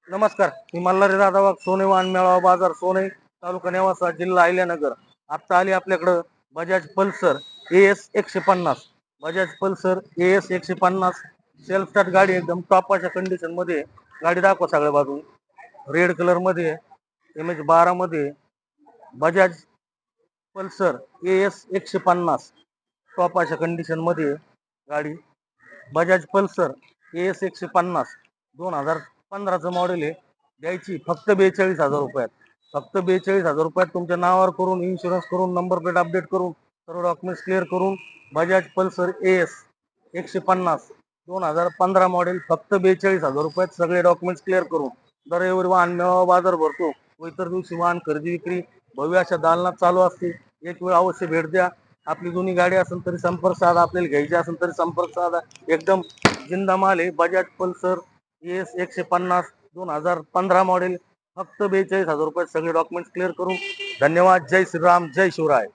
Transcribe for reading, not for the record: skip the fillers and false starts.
नमस्कार, मी मल्हारी दादा वाघ, सोने वाहन मेळावा बाजार, सोने, तालुका नेवासा, जिल्हा अहिल्यानगर. आता आली आपल्याकडं Bajaj Pulsar S 150. Bajaj Pulsar S 150 self start गाडी, एकदम टॉपाच्या कंडिशन मध्ये. गाडी दाखवा सगळ्या बाजून. रेड कलर मध्ये, MH12 मध्ये बजाज पल्सर एस 150 टॉपाच्या कंडिशन मध्ये गाडी. बजाज पल्सर एस 150 2015चं मॉडेल आहे. द्यायची फक्त 42,000 रुपयात. फक्त 42,000 रुपयात तुमच्या नावावर करून, इन्शुरन्स करून, नंबर प्लेट अपडेट करून, सर्व डॉक्युमेंट्स क्लिअर करून बजाज पल्सर एस 150 2015 मॉडेल फक्त 42,000 रुपयात सगळे डॉक्युमेंट्स क्लिअर करून. दर रविवारी वाहन मेळावा बाजार भरतो व इतर दिवशी वाहन खरेदी विक्री भव्य अशा दालनात चालू असते. एक वेळ अवश्य भेट द्या. आपली जुनी गाडी असेल तरी संपर्क साधा, आपल्याला घ्यायची असेल तरी संपर्क साधा. एकदम जिंदा माल आहे. बजाज पल्सर एस 150 2015 मॉडेल फक्त 42,000 रुपयात सगळे डॉक्युमेंट्स क्लिअर करून. धन्यवाद. जय श्रीराम, जय शिवराय.